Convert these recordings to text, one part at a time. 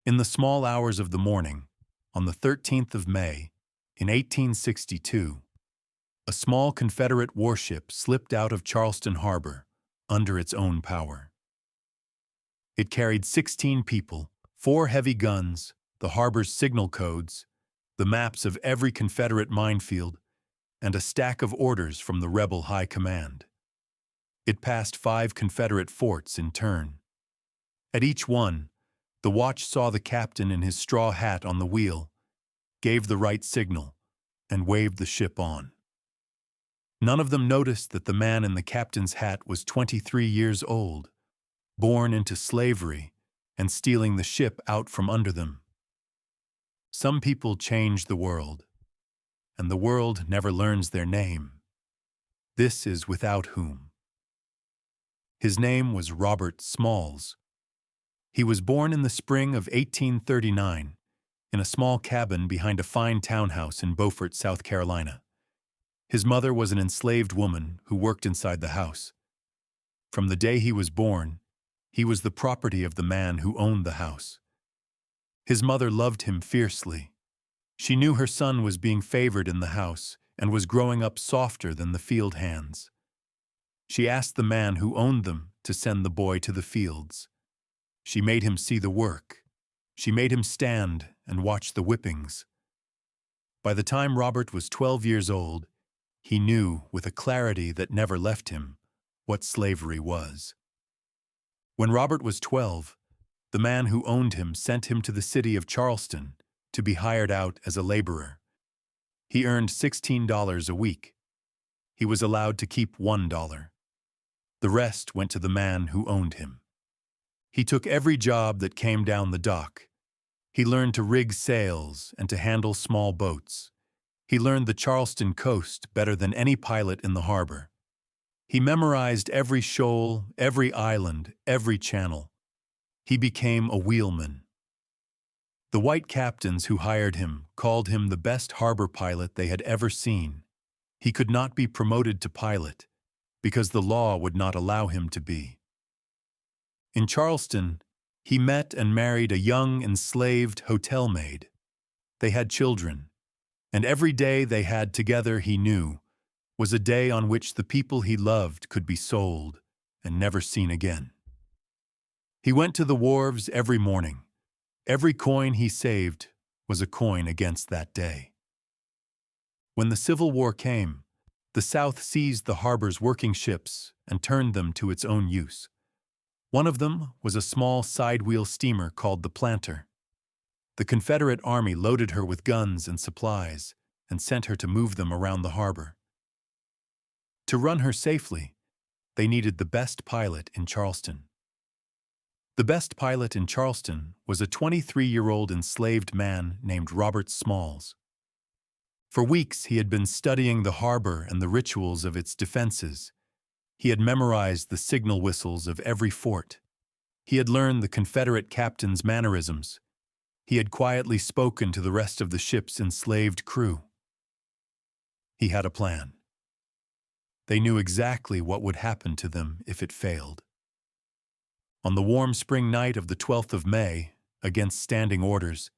In the small hours of the morning, on the 13th of May, in 1862, a small Confederate warship slipped out of Charleston Harbor under its own power. It carried 16 people, 4 heavy guns, the harbor's signal codes, the maps of every Confederate minefield, and a stack of orders from the rebel high command. It passed 5 Confederate forts in turn. At each one, the watch saw the captain in his straw hat on the wheel, gave the right signal, and waved the ship on. None of them noticed that the man in the captain's hat was 23 years old, born into slavery and stealing the ship out from under them. Some people change the world, and the world never learns their name. This is without whom. His name was Robert Smalls. He was born in the spring of 1839 in a small cabin behind a fine townhouse in Beaufort, South Carolina. His mother was an enslaved woman who worked inside the house. From the day he was born, he was the property of the man who owned the house. His mother loved him fiercely. She knew her son was being favored in the house and was growing up softer than the field hands. She asked the man who owned them to send the boy to the fields. She made him see the work. She made him stand and watch the whippings. By the time Robert was 12 years old, he knew with a clarity that never left him what slavery was. When Robert was 12, the man who owned him sent him to the city of Charleston to be hired out as a laborer. He earned $16 a week. He was allowed to keep $1. The rest went to the man who owned him. He took every job that came down the dock. He learned to rig sails and to handle small boats. He learned the Charleston coast better than any pilot in the harbor. He memorized every shoal, every island, every channel. He became a wheelman. The white captains who hired him called him the best harbor pilot they had ever seen. He could not be promoted to pilot because the law would not allow him to be. In Charleston, he met and married a young enslaved hotel maid. They had children, and every day they had together, he knew, was a day on which the people he loved could be sold and never seen again. He went to the wharves every morning. Every coin he saved was a coin against that day. When the Civil War came, the South seized the harbor's working ships and turned them to its own use. One of them was a small side-wheel steamer called the Planter. The Confederate Army loaded her with guns and supplies and sent her to move them around the harbor. To run her safely, they needed the best pilot in Charleston. The best pilot in Charleston was a 23-year-old enslaved man named Robert Smalls. For weeks he had been studying the harbor and the rituals of its defenses. He had memorized the signal whistles of every fort. He had learned the Confederate captain's mannerisms. He had quietly spoken to the rest of the ship's enslaved crew. He had a plan. They knew exactly what would happen to them if it failed. On the warm spring night of the 12th of May, against standing orders,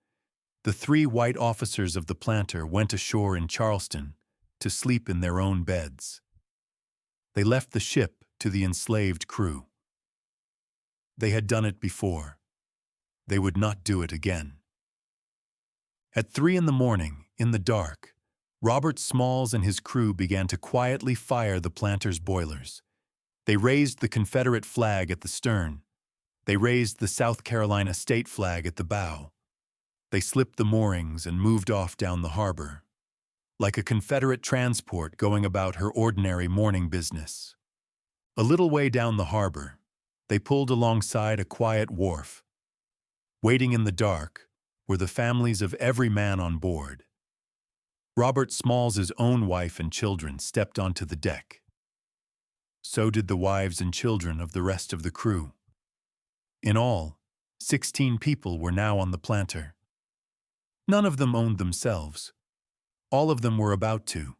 the 3 white officers of the Planter went ashore in Charleston to sleep in their own beds. They left the ship to the enslaved crew. They had done it before. They would not do it again. At 3 in the morning, in the dark, Robert Smalls and his crew began to quietly fire the Planter's boilers. They raised the Confederate flag at the stern. They raised the South Carolina state flag at the bow. They slipped the moorings and moved off down the harbor, like a Confederate transport going about her ordinary morning business. A little way down the harbor, they pulled alongside a quiet wharf. Waiting in the dark were the families of every man on board. Robert Smalls's own wife and children stepped onto the deck. So did the wives and children of the rest of the crew. In all, 16 people were now on the Planter. None of them owned themselves. All of them were about to.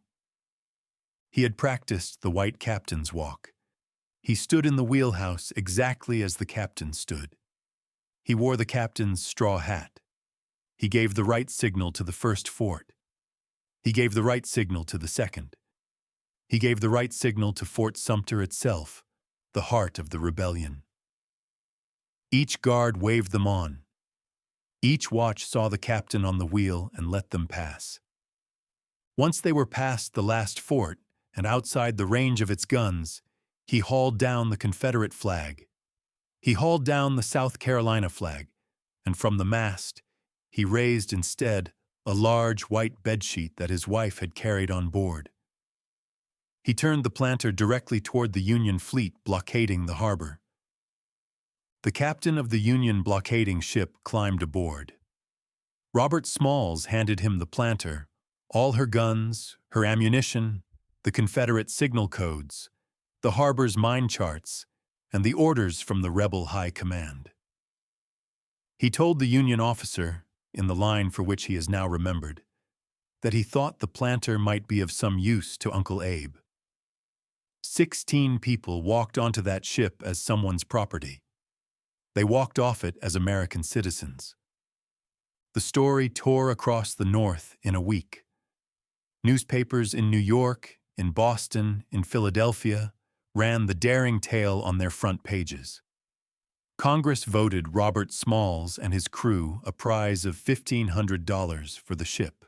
He had practiced the white captain's walk. He stood in the wheelhouse exactly as the captain stood. He wore the captain's straw hat. He gave the right signal to the first fort. He gave the right signal to the second. He gave the right signal to Fort Sumter itself, the heart of the rebellion. Each guard waved them on. Each watch saw the captain on the wheel and let them pass. Once they were past the last fort and outside the range of its guns, he hauled down the Confederate flag. He hauled down the South Carolina flag, and from the mast, he raised instead a large white bedsheet that his wife had carried on board. He turned the planter directly toward the Union fleet blockading the harbor. The captain of the Union blockading ship climbed aboard. Robert Smalls handed him the planter, all her guns, her ammunition, the Confederate signal codes, the harbor's mine charts, and the orders from the rebel high command. He told the Union officer, in the line for which he is now remembered, that he thought the planter might be of some use to Uncle Abe. 16 people walked onto that ship as someone's property. They walked off it as American citizens. The story tore across the North in a week. Newspapers in New York, in Boston, in Philadelphia, ran the daring tale on their front pages. Congress voted Robert Smalls and his crew a prize of $1,500 for the ship.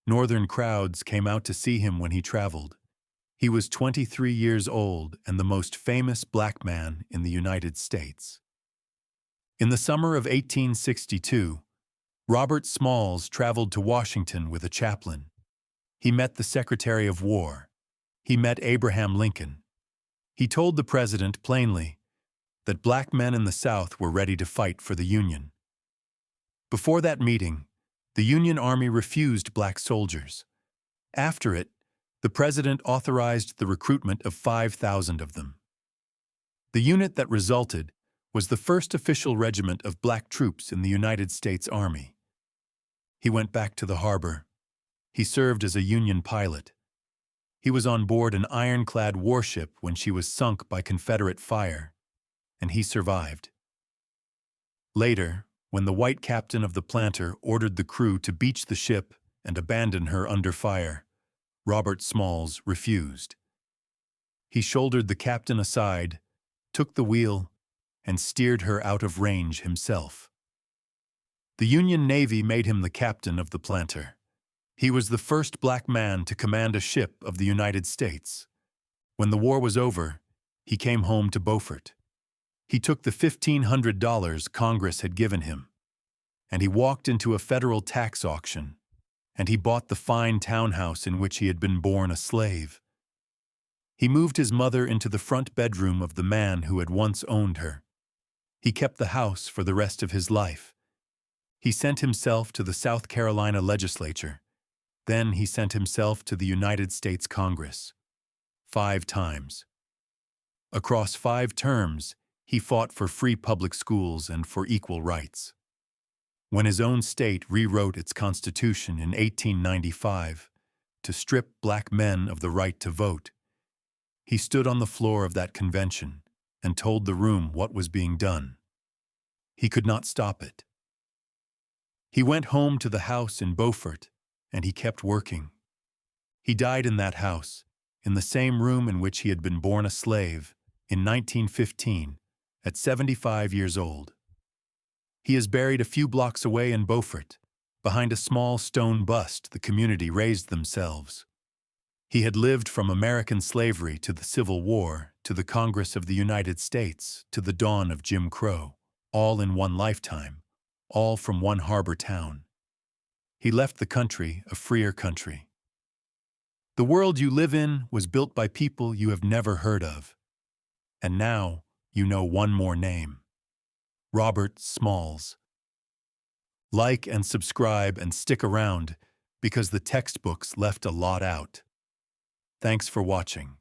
Northern crowds came out to see him when he traveled. He was 23 years old and the most famous black man in the United States. In the summer of 1862, Robert Smalls traveled to Washington with a chaplain. He met the Secretary of War. He met Abraham Lincoln. He told the president plainly that black men in the South were ready to fight for the Union. Before that meeting, the Union Army refused black soldiers. After it, the president authorized the recruitment of 5,000 of them. The unit that resulted was the first official regiment of black troops in the United States Army. He went back to the harbor. He served as a Union pilot. He was on board an ironclad warship when she was sunk by Confederate fire, and he survived. Later, when the white captain of the planter ordered the crew to beach the ship and abandon her under fire, Robert Smalls refused. He shouldered the captain aside, took the wheel, and steered her out of range himself. The Union Navy made him the captain of the planter. He was the first black man to command a ship of the United States. When the war was over, he came home to Beaufort. He took the $1,500 Congress had given him, and he walked into a federal tax auction, and he bought the fine townhouse in which he had been born a slave. He moved his mother into the front bedroom of the man who had once owned her. He kept the house for the rest of his life. He sent himself to the South Carolina legislature. Then he sent himself to the United States Congress. 5 times. Across 5 terms, he fought for free public schools and for equal rights. When his own state rewrote its constitution in 1895 to strip black men of the right to vote, he stood on the floor of that convention and told the room what was being done. He could not stop it. He went home to the house in Beaufort, and he kept working. He died in that house, in the same room in which he had been born a slave, in 1915, at 75 years old. He is buried a few blocks away in Beaufort, behind a small stone bust the community raised themselves. He had lived from American slavery to the Civil War, to the Congress of the United States, to the dawn of Jim Crow, all in one lifetime, all from one harbor town. He left the country a freer country. The world you live in was built by people you have never heard of. And now you know one more name: Robert Smalls. Like and subscribe and stick around, because the textbooks left a lot out. Thanks for watching.